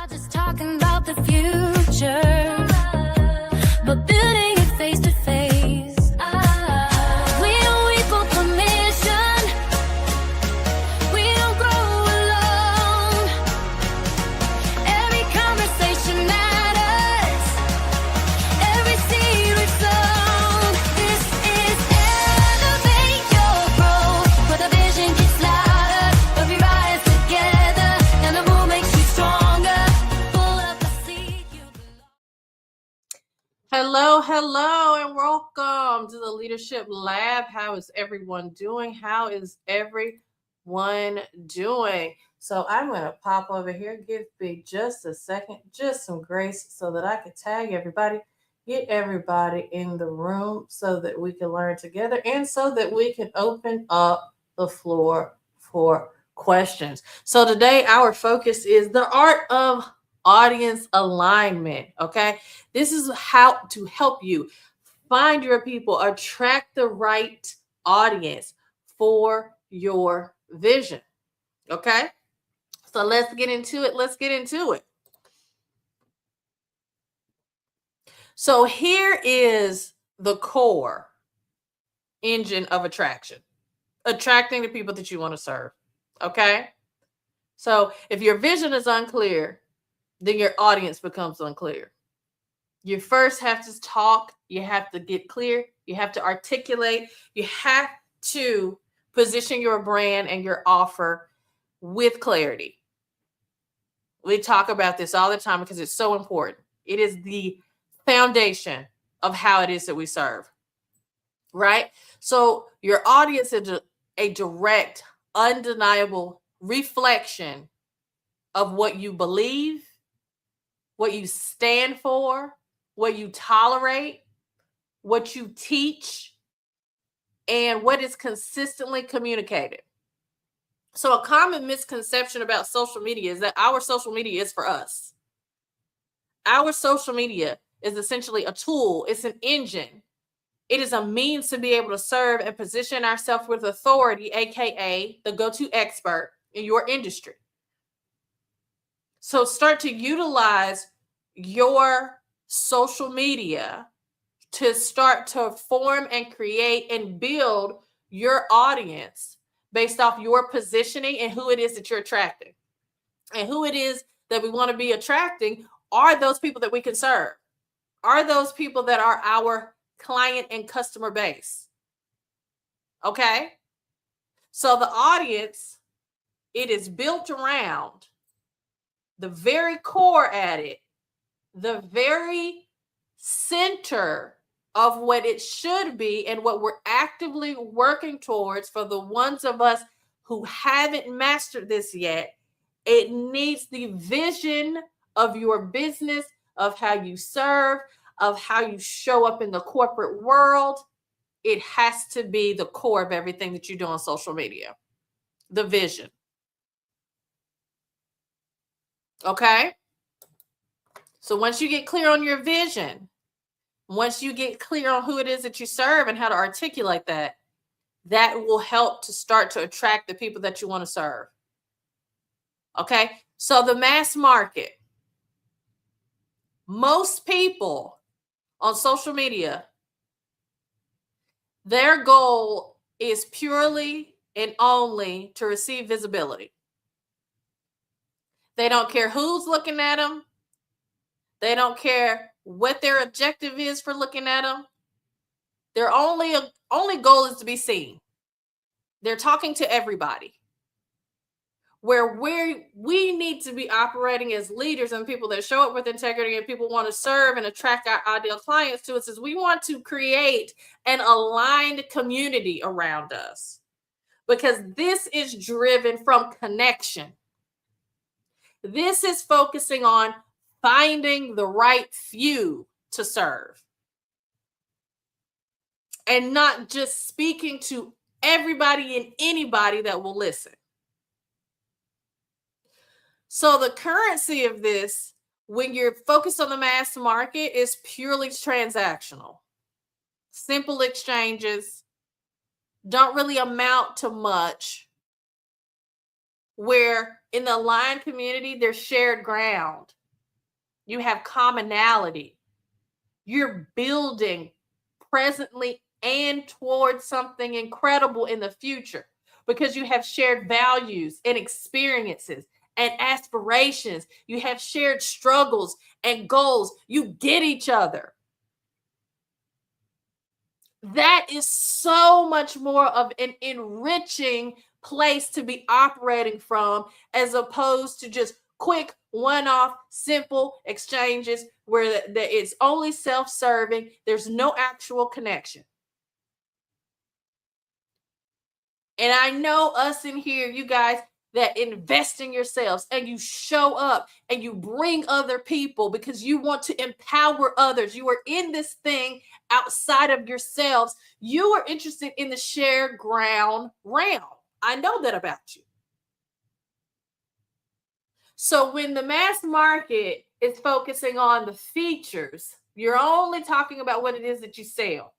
just talking about the future, but building it face to face. We don't equal permission. We don't grow alone. Every conversation matters. Every seed we've sown. This is Elevate Your Growth, where the vision gets louder, where we rise together, and the move makes you stronger. Pull up a seat you belong. Hello, and welcome to the Leadership Lab. How is everyone doing? How is everyone doing? So I'm going to pop over here, give me just a second, just some grace so that I can tag everybody, get everybody in the room so that we can learn together and so that we can open up the floor for questions. So today our focus is the art of audience alignment, okay? This is how to help you find your people, attract the right audience for your vision. Okay? So let's get into it. So here is the core engine of attraction. Attracting the people that you want to serve. Okay? So if your vision is unclear, then your audience becomes unclear. You first have to talk, you have to get clear, you have to articulate, you have to position your brand and your offer with clarity. We talk about this all the time because it's so important. It is the foundation of how it is that we serve, right? So your audience is a direct, undeniable reflection of what you believe, what you stand for, what you tolerate, what you teach, and what is consistently communicated. So a common misconception about social media is that our social media is for us. Our social media is essentially a tool. It's an engine. It is a means to be able to serve and position ourselves with authority, aka the go-to expert in your industry. So start to utilize your social media to start to form and create and build your audience based off your positioning and who it is that you're attracting. And who it is that we want to be attracting are those people that we can serve, are those people that are our client and customer base. Okay? So the audience, it is built around the very core at it, the very center of what it should be and what we're actively working towards. For the ones of us who haven't mastered this yet, it needs the vision of your business, of how you serve, of how you show up in the corporate world. It has to be the core of everything that you do on social media. The vision. Okay? So once you get clear on your vision, once you get clear on who it is that you serve and how to articulate that, that will help to start to attract the people that you want to serve. Okay? So the mass market, most people on social media, their goal is purely and only to receive visibility. They don't care who's looking at them. They don't care what their objective is for looking at them. Their only goal is to be seen. They're talking to everybody. Where we need to be operating as leaders and people that show up with integrity and people want to serve and attract our ideal clients to us is we want to create an aligned community around us, because this is driven from connection. This is focusing on finding the right few to serve and not just speaking to everybody and anybody that will listen. So the currency of this, when you're focused on the mass market, is purely transactional. Simple exchanges don't really amount to much. Where in the aligned community, there's shared ground. You have commonality. You're building presently and towards something incredible in the future because you have shared values and experiences and aspirations. You have shared struggles and goals. You get each other. That is so much more of an enriching place to be operating from, as opposed to just quick one-off simple exchanges where it's only self-serving. There's no actual connection. And I know us in here, you guys that invest in yourselves and you show up and you bring other people because you want to empower others. You are in this thing outside of yourselves. You are interested in the shared ground realm. I know that about you. So when the mass market is focusing on the features, you're only talking about what it is that you sell.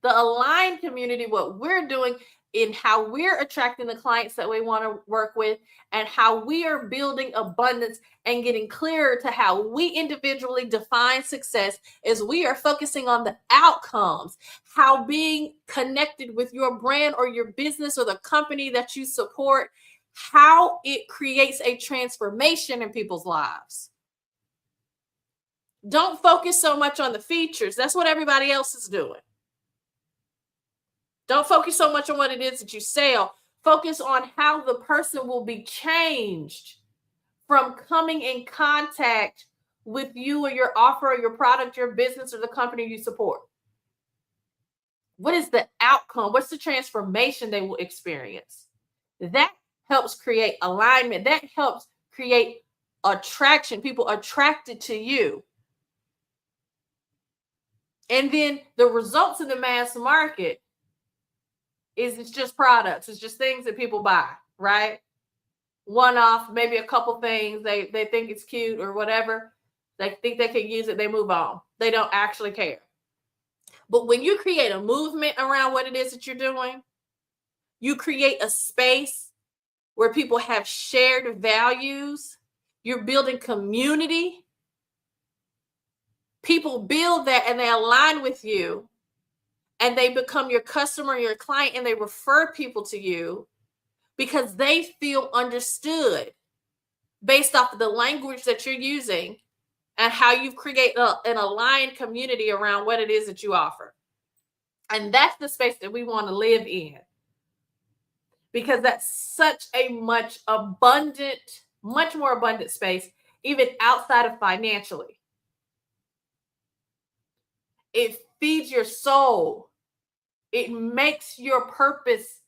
The aligned community, what we're doing in how we're attracting the clients that we want to work with and how we are building abundance and getting clearer to how we individually define success, is we are focusing on the outcomes, how being connected with your brand or your business or the company that you support, how it creates a transformation in people's lives. Don't focus so much on the features. That's what everybody else is doing. Don't focus so much on what it is that you sell. Focus on how the person will be changed from coming in contact with you or your offer or your product, your business, or the company you support. What is the outcome? What's the transformation they will experience? That helps create alignment. That helps create attraction. People attracted to you. And then the results in the mass market is it's just products. It's just things that people buy, right? One off, maybe a couple things. They think it's cute or whatever. They think they can use it. They move on. They don't actually care. But when you create a movement around what it is that you're doing, you create a space where people have shared values. You're building community. People build that and they align with you. And they become your customer, your client, and they refer people to you because they feel understood based off of the language that you're using and how you've created an aligned community around what it is that you offer. And that's the space that we want to live in, because that's such a much more abundant space, even outside of financially. It feeds your soul. It makes your purpose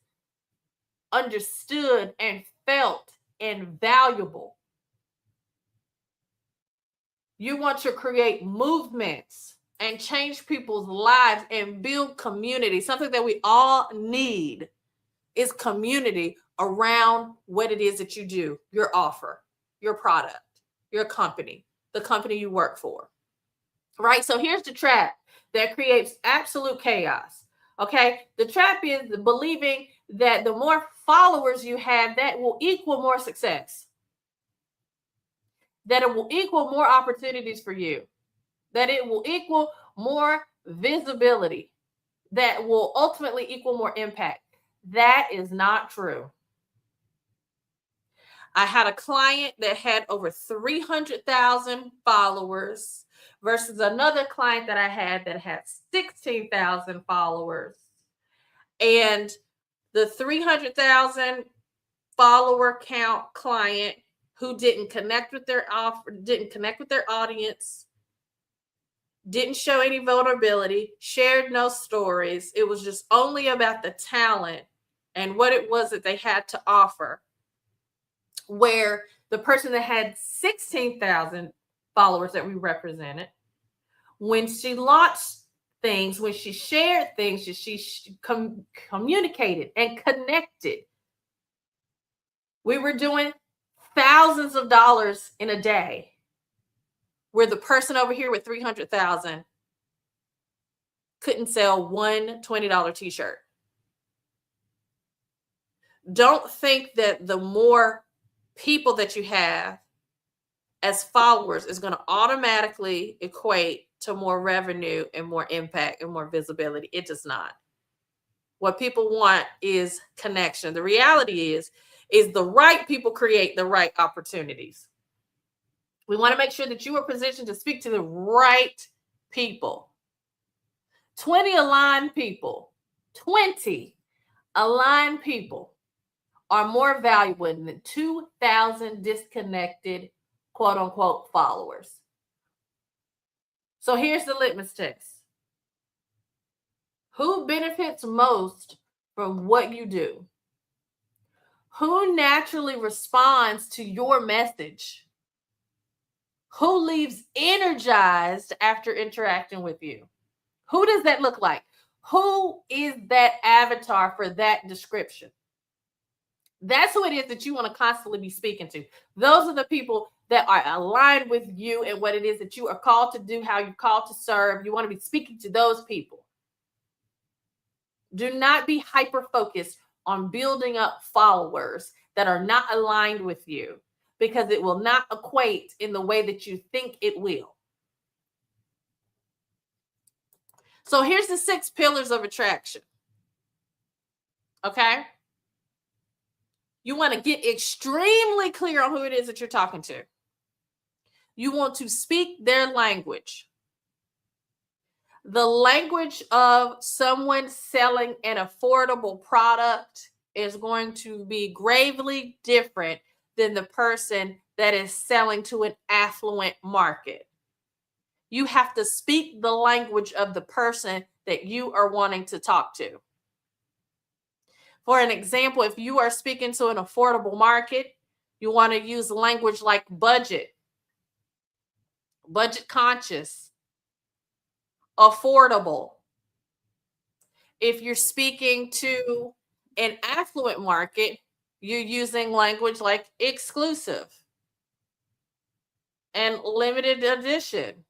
understood and felt and valuable. You want to create movements and change people's lives and build community. Something that we all need is community around what it is that you do, your offer, your product, your company, the company you work for. Right? So here's the trap that creates absolute chaos. Okay, the trap is believing that the more followers you have, that will equal more success, that it will equal more opportunities for you, that it will equal more visibility, that will ultimately equal more impact. That is not true. I had a client that had over 300,000 followers versus another client that I had that had 16,000 followers. And the 300,000 follower count client who didn't connect with their offer, didn't connect with their audience, didn't show any vulnerability, shared no stories. It was just only about the talent and what it was that they had to offer. Where the person that had 16,000 followers that we represented, when she launched things, when she shared things, she communicated and connected, we were doing thousands of dollars in a day, where the person over here with 300,000 couldn't sell one $20 t-shirt. Don't think that the more people that you have as followers is going to automatically equate to more revenue and more impact and more visibility. It does not. What people want is connection. The reality is the right people create the right opportunities. We want to make sure that you are positioned to speak to the right people. 20 aligned people are more valuable than 2,000 disconnected, quote unquote, followers. So here's the litmus test. Who benefits most from what you do? Who naturally responds to your message? Who leaves energized after interacting with you? Who does that look like? Who is that avatar for that description? That's who it is that you want to constantly be speaking to. Those are the people that are aligned with you and what it is that you are called to do, how you're called to serve. You want to be speaking to those people. Do not be hyper-focused on building up followers that are not aligned with you, because it will not equate in the way that you think it will. So here's the 6 pillars of attraction. Okay? You want to get extremely clear on who it is that you're talking to. You want to speak their language. The language of someone selling an affordable product is going to be gravely different than the person that is selling to an affluent market. You have to speak the language of the person that you are wanting to talk to. For an example, if you are speaking to an affordable market, you want to use language like budget conscious, affordable. If you're speaking to an affluent market, you're using language like exclusive and limited edition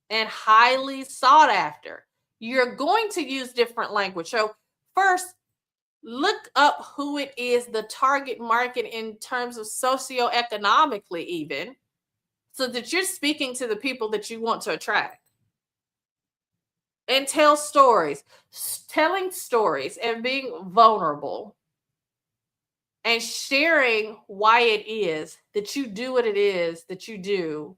and highly sought after. You're going to use different language. So first, look up who it is, the target market in terms of socioeconomically even, so that you're speaking to the people that you want to attract. And tell stories. Telling stories and being vulnerable and sharing why it is that you do what it is that you do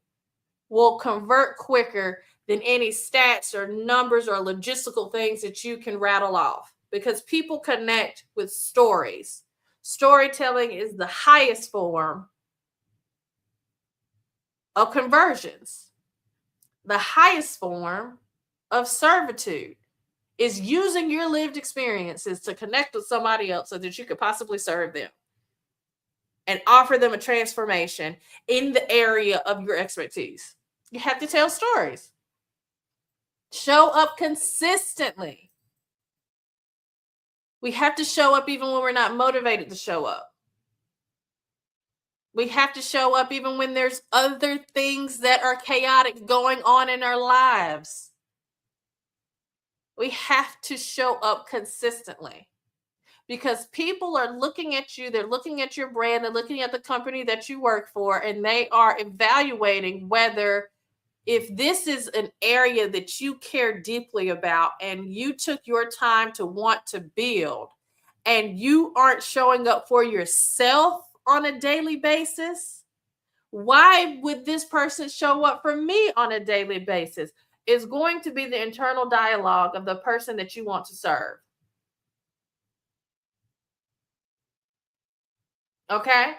will convert quicker than any stats or numbers or logistical things that you can rattle off, because people connect with stories. Storytelling is the highest form of conversions. The highest form of servitude is using your lived experiences to connect with somebody else so that you could possibly serve them and offer them a transformation in the area of your expertise. You have to tell stories. Show up consistently. We have to show up even when we're not motivated to show up. We have to show up even when there's other things that are chaotic going on in our lives. We have to show up consistently, because people are looking at you, they're looking at your brand, they're looking at the company that you work for, and they are evaluating whether, if this is an area that you care deeply about and you took your time to want to build, and you aren't showing up for yourself on a daily basis, why would this person show up for me on a daily basis? Is going to be the internal dialogue of the person that you want to serve. Okay?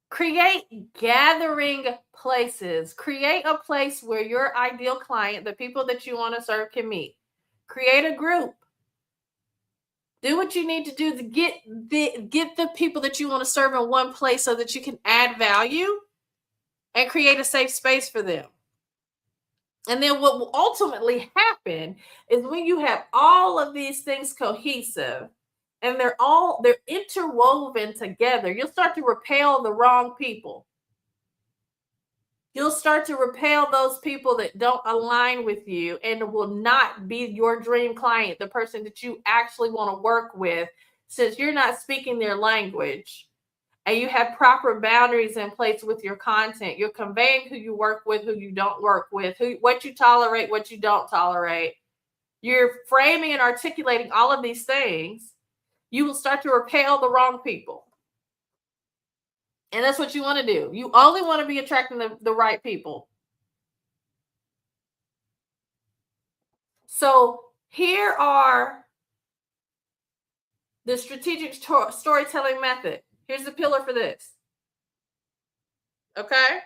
Create gathering places. Create a place where your ideal client, the people that you want to serve, can meet. Create a group. Do what you need to do to get the people that you want to serve in one place so that you can add value and create a safe space for them. And then what will ultimately happen is when you have all of these things cohesive and they're interwoven together, you'll start to repel the wrong people. You'll start to repel those people that don't align with you and will not be your dream client, the person that you actually want to work with, since you're not speaking their language and you have proper boundaries in place with your content. You're conveying who you work with, who you don't work with, what you tolerate, what you don't tolerate. You're framing and articulating all of these things. You will start to repel the wrong people. And that's what you want to do. You only want to be attracting the right people. So here are the strategic storytelling method. Here's the pillar for this. Okay?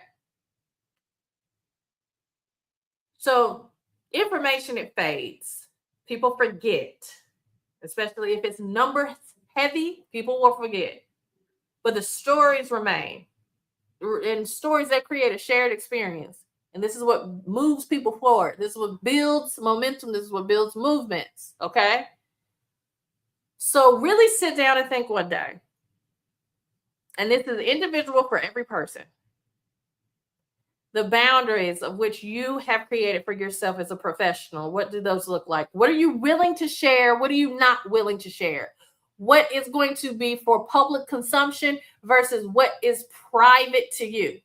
So information, it fades. People forget, especially if it's number heavy, people will forget. But the stories remain, and stories that create a shared experience. And this is what moves people forward. This is what builds momentum. This is what builds movements. Okay? So really sit down and think one day. And this is individual for every person. The boundaries of which you have created for yourself as a professional. What do those look like? What are you willing to share? What are you not willing to share? What is going to be for public consumption versus what is private to you?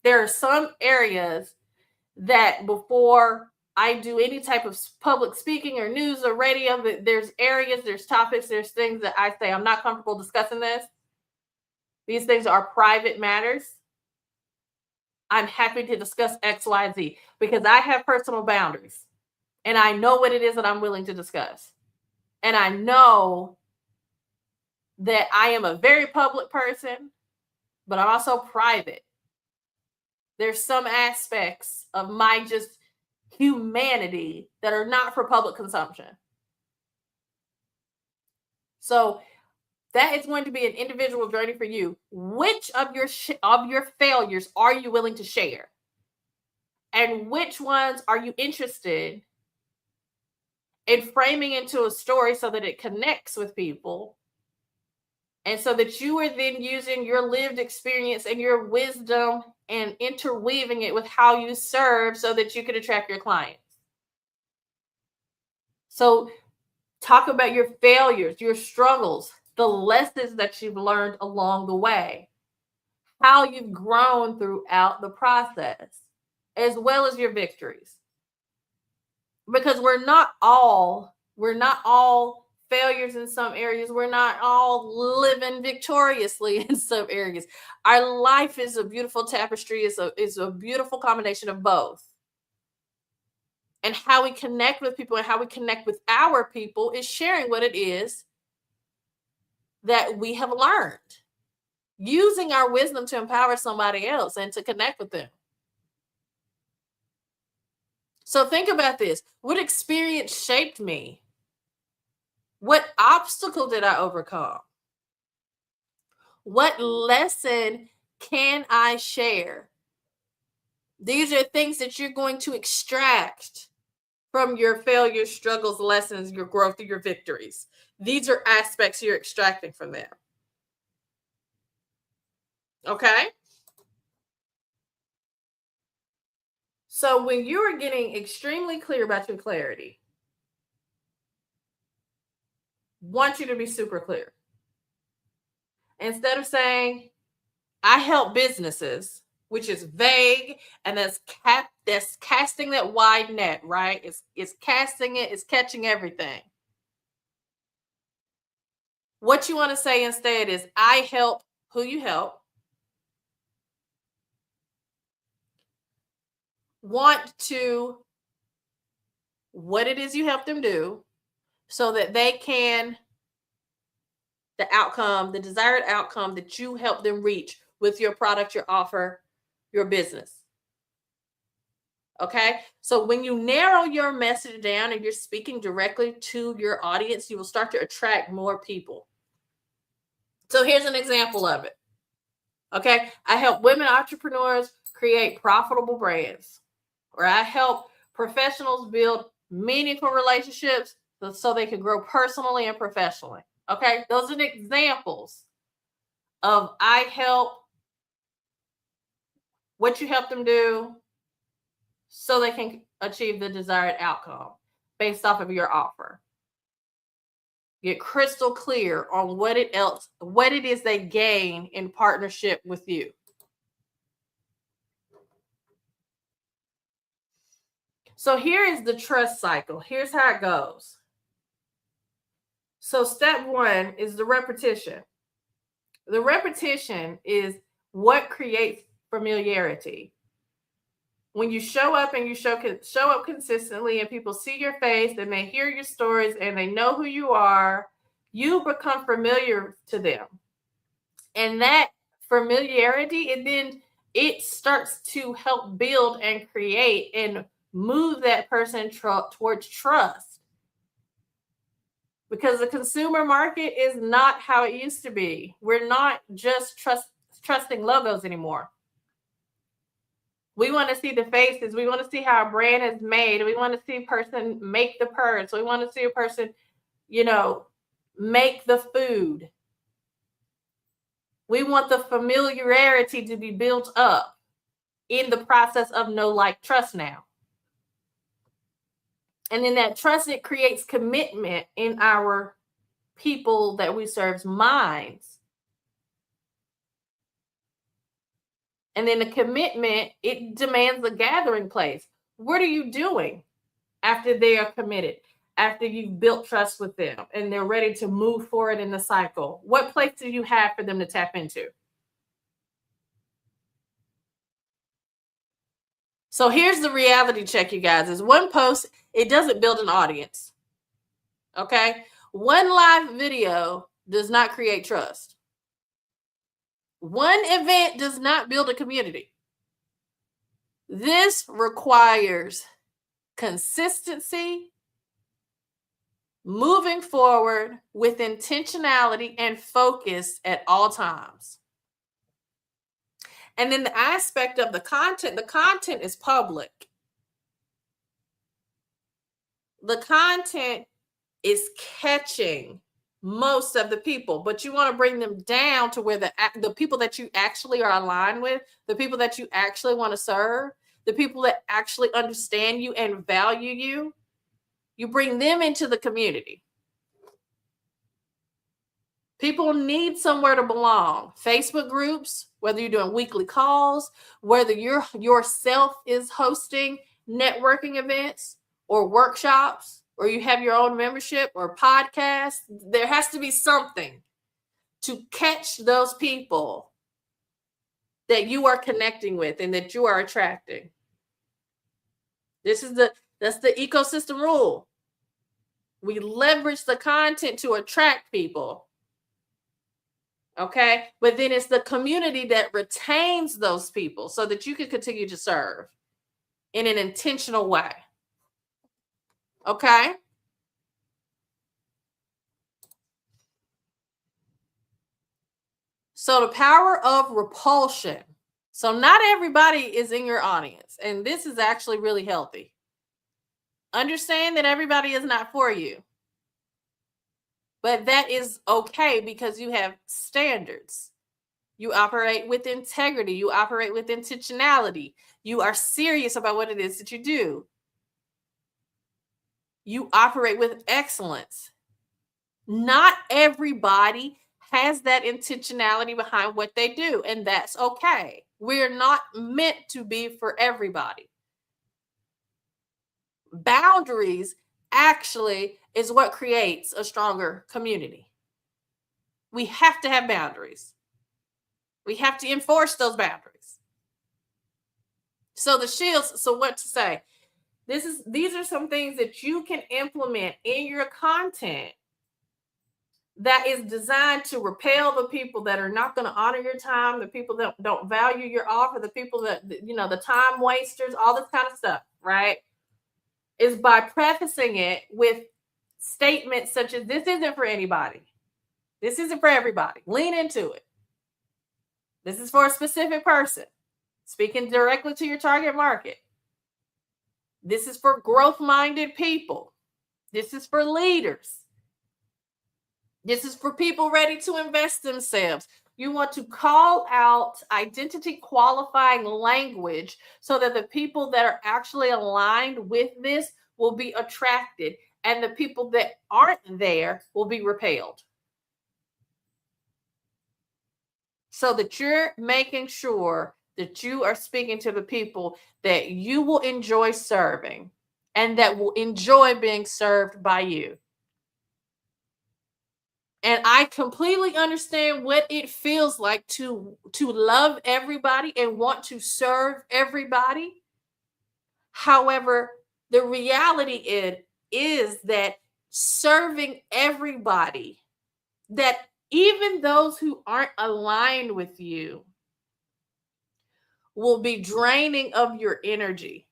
There are some areas that before I do any type of public speaking or news or radio, there's areas, there's topics, there's things that I say, I'm not comfortable discussing this. These things are private matters. I'm happy to discuss X, Y, Z because I have personal boundaries and I know what it is that I'm willing to discuss. And I know that I am a very public person, but I'm also private. There's some aspects of my just humanity that are not for public consumption. So that is going to be an individual journey for you. Which of your failures are you willing to share? And which ones are you interested in framing into a story so that it connects with people? And so that you are then using your lived experience and your wisdom and interweaving it with how you serve so that you can attract your clients. So talk about your failures, your struggles, the lessons that you've learned along the way, how you've grown throughout the process, as well as your victories. Because we're not all failures in some areas. We're not all living victoriously in some areas. Our life is a beautiful tapestry, is a beautiful combination of both. And how we connect with people and how we connect with our people is sharing what it is that we have learned, using our wisdom to empower somebody else and to connect with them. So think about this. What experience shaped me? What obstacle did I overcome? What lesson can I share? These are things that you're going to extract from your failures, struggles, lessons, your growth, your victories. These are aspects you're extracting from them. Okay? So when you are getting extremely clear about your clarity, want you to be super clear. Instead of saying, I help businesses, which is vague, and that's casting that wide net, right? It's casting it, it's catching everything. What you want to say instead is, I help who you help. Want to what it is you help them do so that they can, the desired outcome that you help them reach with your product, your offer, your business. Okay. So when you narrow your message down and you're speaking directly to your audience, you will start to attract more people. So here's an example of it. Okay. I help women entrepreneurs create profitable brands, or I help professionals build meaningful relationships so they can grow personally and professionally. Okay. Those are examples of I help, what you help them do so they can achieve the desired outcome based off of your offer. Get crystal clear on what it is they gain in partnership with you. So here is the trust cycle. Here's how it goes. So step 1 is the repetition. The repetition is what creates familiarity. When you show up and you show up consistently and people see your face and they hear your stories and they know who you are, you become familiar to them. And that familiarity, it starts to help build and create and move that person towards trust. Because the consumer market is not how it used to be. We're not just trusting logos anymore. We want to see the faces. We want to see how a brand is made. We want to see a person make the purse. We want to see a person, make the food. We want the familiarity to be built up in the process of know, like, trust now. And in that trust, it creates commitment in our people that we serve's minds. And then the commitment, it demands a gathering place. What are you doing after they are committed? After you've built trust with them and they're ready to move forward in the cycle? What place do you have for them to tap into? So here's the reality check, you guys, is one post, it doesn't build an audience. Okay? One live video does not create trust. One event does not build a community. This requires consistency, moving forward with intentionality and focus at all times. And then the aspect of the content is public. The content is catching most of the people, but you want to bring them down to where the people that you actually are aligned with, the people that you actually want to serve, the people that actually understand you and value you, you bring them into the community. People need somewhere to belong. Facebook groups, whether you're doing weekly calls, whether yourself is hosting networking events or workshops, or you have your own membership or podcast, there has to be something to catch those people that you are connecting with and that you are attracting. That's the ecosystem rule. We leverage the content to attract people. Okay, but then it's the community that retains those people so that you can continue to serve in an intentional way. Okay. So the power of repulsion. So not everybody is in your audience, and this is actually really healthy. Understand that everybody is not for you. But that is okay because you have standards. You operate with integrity. You operate with intentionality. You are serious about what it is that you do. You operate with excellence. Not everybody has that intentionality behind what they do, and that's okay. We're not meant to be for everybody. Boundaries actually is what creates a stronger community. We have to have boundaries. We have to enforce those boundaries. So the shields, so what to say? These are some things that you can implement in your content that is designed to repel the people that are not going to honor your time, the people that don't value your offer, the people that, the time wasters, all this kind of stuff, right? Is by prefacing it with statements such as, this isn't for anybody. This isn't for everybody. Lean into it. This is for a specific person. Speaking directly to your target market. This is for growth-minded people. This is for leaders. This is for people ready to invest themselves. You want to call out identity qualifying language so that the people that are actually aligned with this will be attracted and the people that aren't there will be repelled. So that you're making sure that you are speaking to the people that you will enjoy serving and that will enjoy being served by you. And I completely understand what it feels like to love everybody and want to serve everybody. However, the reality is that serving everybody, that even those who aren't aligned with you, will be draining of your energy.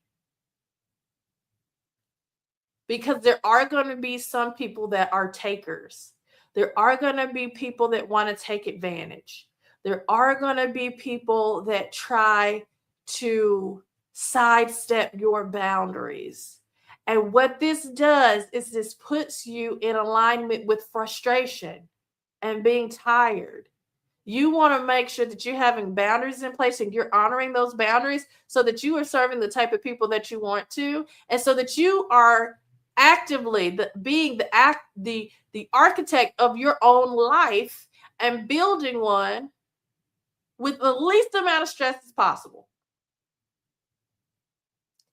Because there are going to be some people that are takers. There are going to be people that want to take advantage. There are going to be people that try to sidestep your boundaries. And what this does is this puts you in alignment with frustration and being tired. You want to make sure that you're having boundaries in place and you're honoring those boundaries so that you are serving the type of people that you want to, and so that you are actively being the architect of your own life and building one with the least amount of stress as possible.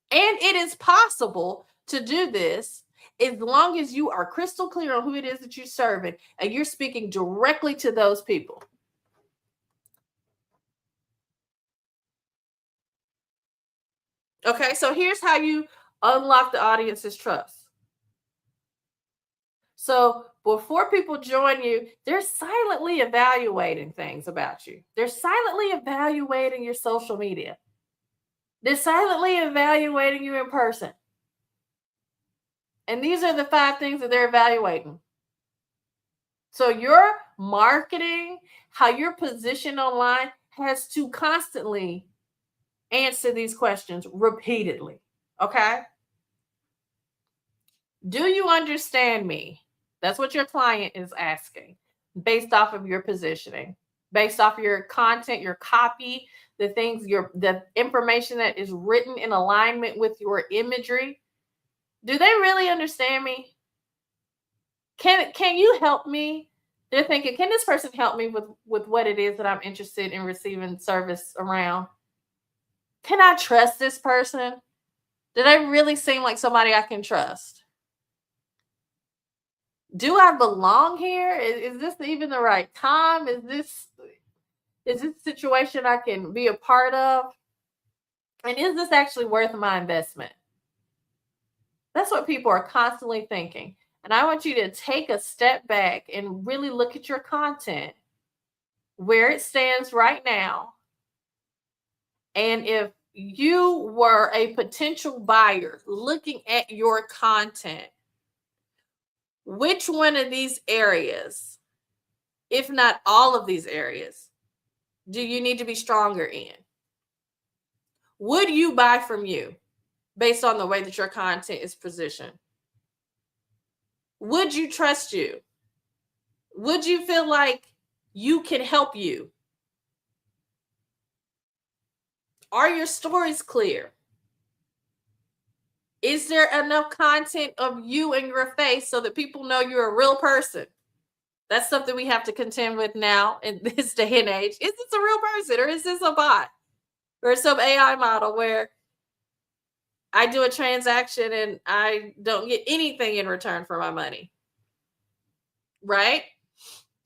And it is possible to do this as long as you are crystal clear on who it is that you're serving and you're speaking directly to those people. Okay, so here's how you unlock the audience's trust. So before people join you, they're silently evaluating things about you. They're silently evaluating your social media. They're silently evaluating you in person. And these are the 5 things that they're evaluating. So your marketing, how you're positioned online, has to constantly answer these questions repeatedly. Okay? Do you understand me? That's what your client is asking based off of your positioning, based off of your content, your copy, the information that is written in alignment with your imagery. Do they really understand me? Can you help me? They're thinking, can this person help me with what it is that I'm interested in receiving service around? Can I trust this person? Do they really seem like somebody I can trust? Do I belong here? Is this even the right time? Is this a situation I can be a part of? And is this actually worth my investment? That's what people are constantly thinking. And I want you to take a step back and really look at your content, where it stands right now. And if you were a potential buyer looking at your content, which one of these areas, if not all of these areas, do you need to be stronger in? Would you buy from you based on the way that your content is positioned? Would you trust you? Would you feel like you can help you? Are your stories clear? Is there enough content of you and your face so that people know you're a real person? That's something we have to contend with now in this day and age. Is this a real person, or is this a bot or some AI model where I do a transaction and I don't get anything in return for my money? Right?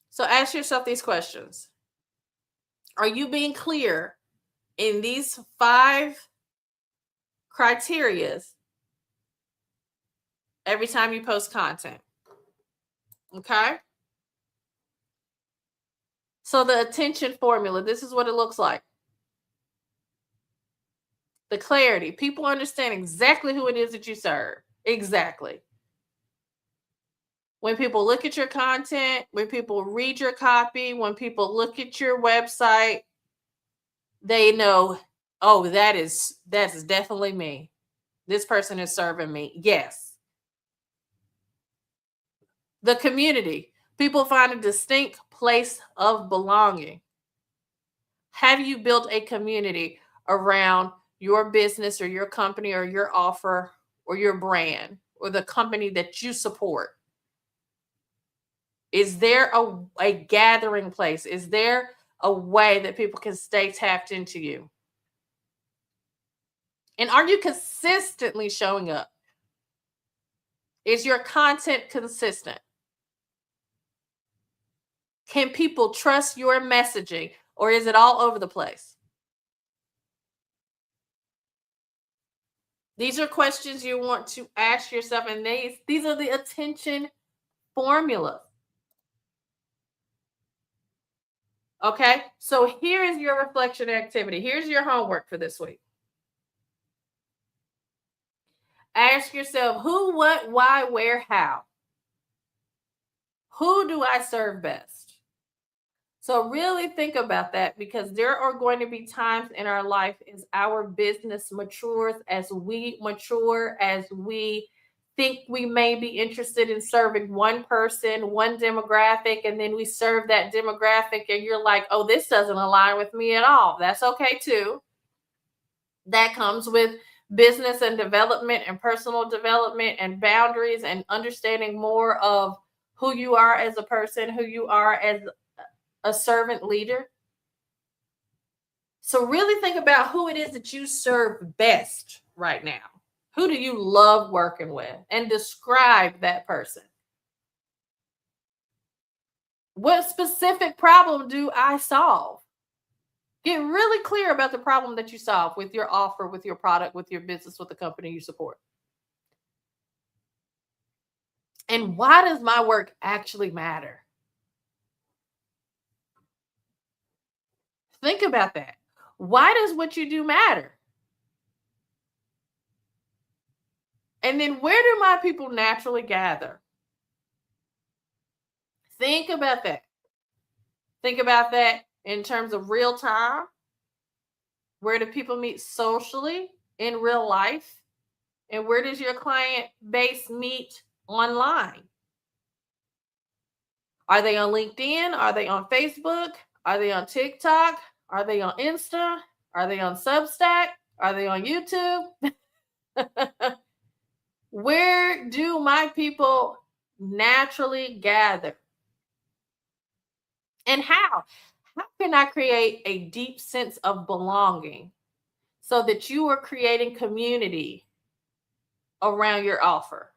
So ask yourself these questions. Are you being clear in these 5 criterias every time you post content? Okay? So the attention formula, this is what it looks like. The clarity. People understand exactly who it is that you serve. Exactly. When people look at your content, when people read your copy, when people look at your website, they know, oh, that's definitely me. This person is serving me. Yes. The community. People find a distinct place of belonging. Have you built a community around your business or your company or your offer or your brand or the company that you support? Is there a gathering place? Is there a way that people can stay tapped into you? And are you consistently showing up? Is your content consistent? Can people trust your messaging, or is it all over the place? These are questions you want to ask yourself, and these are the attention formulas. Okay, so here is your reflection activity. Here's your homework for this week. Ask yourself who, what, why, where, how. Who do I serve best? So really think about that, because there are going to be times in our life as our business matures, as we mature, as we think we may be interested in serving one person, one demographic, and then we serve that demographic and you're like, oh, this doesn't align with me at all. That's okay too. That comes with business and development and personal development and boundaries and understanding more of who you are as a person, who you are as a servant leader. So really think about who it is that you serve best right now. Who do you love working with? And describe that person. What specific problem do I solve? Get really clear about the problem that you solve with your offer, with your product, with your business, with the company you support. And why does my work actually matter? Think about that. Why does what you do matter? And then where do my people naturally gather? Think about that. Think about that in terms of real time. Where do people meet socially in real life? And where does your client base meet online? Are they on LinkedIn? Are they on Facebook? Are they on TikTok? Are they on Insta? Are they on Substack? Are they on YouTube? Where do my people naturally gather? And how? How can I create a deep sense of belonging so that you are creating community around your offer?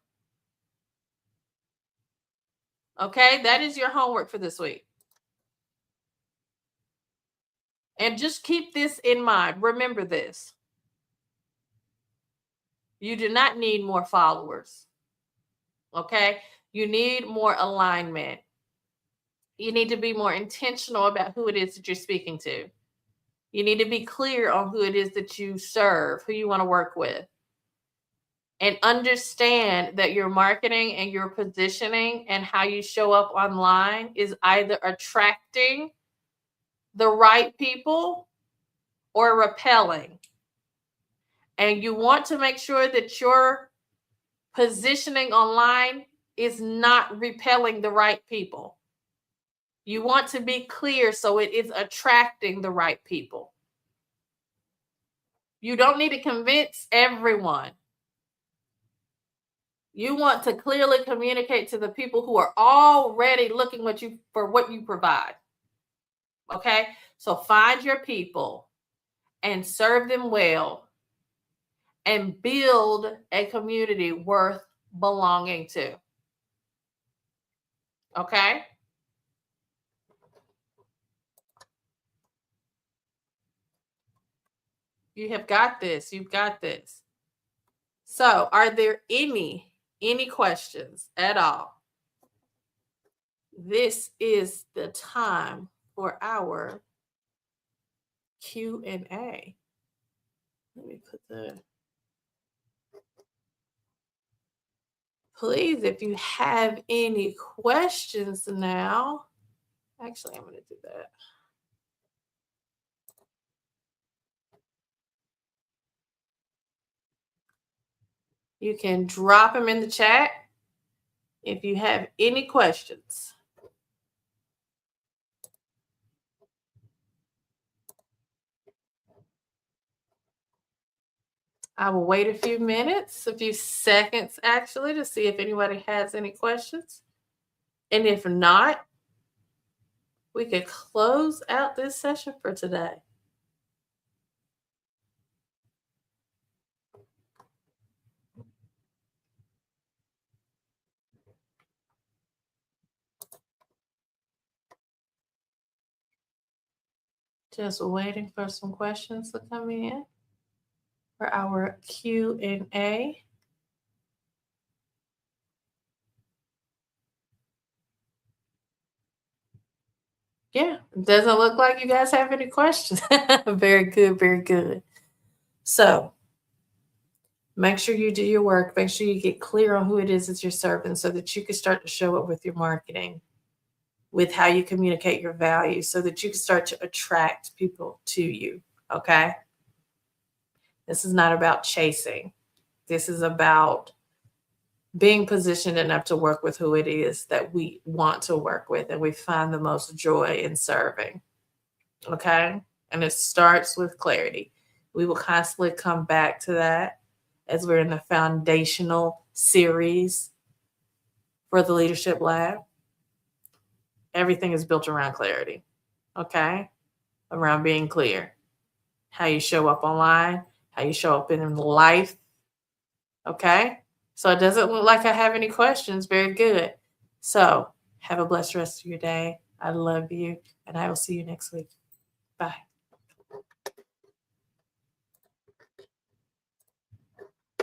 Okay, that is your homework for this week. And just keep this in mind. Remember this. You do not need more followers. Okay, you need more alignment. You need to be more intentional about who it is that you're speaking to. You need to be clear on who it is that you serve, who you want to work with. And understand that your marketing and your positioning and how you show up online is either attracting the right people or repelling. And you want to make sure that your positioning online is not repelling the right people. You want to be clear so it is attracting the right people. You don't need to convince everyone. You want to clearly communicate to the people who are already looking for what you provide. Okay? So find your people and serve them well and build a community worth belonging to. Okay? You have got this. You've got this. So, are there any questions at all? This is the time for our Q&A. Let me put that. Please, if you have any questions now, actually, I'm going to do that. You can drop them in the chat if you have any questions. I will wait a few minutes, a few seconds actually, to see if anybody has any questions. And if not, we could close out this session for today. Just waiting for some questions to come in for our Q&A. Yeah, it doesn't look like you guys have any questions. Very good, very good. So make sure you do your work. Make sure you get clear on who it is that you're serving so that you can start to show up with your marketing, with how you communicate your values so that you can start to attract people to you. Okay. This is not about chasing. This is about being positioned enough to work with who it is that we want to work with and we find the most joy in serving. Okay. And it starts with clarity. We will constantly come back to that as we're in the foundational series for the Leadership Lab. Everything is built around clarity. Okay. Around being clear. How you show up online, how you show up in life. Okay. So it doesn't look like I have any questions. Very good. So have a blessed rest of your day. I love you, and I will see you next week. Bye.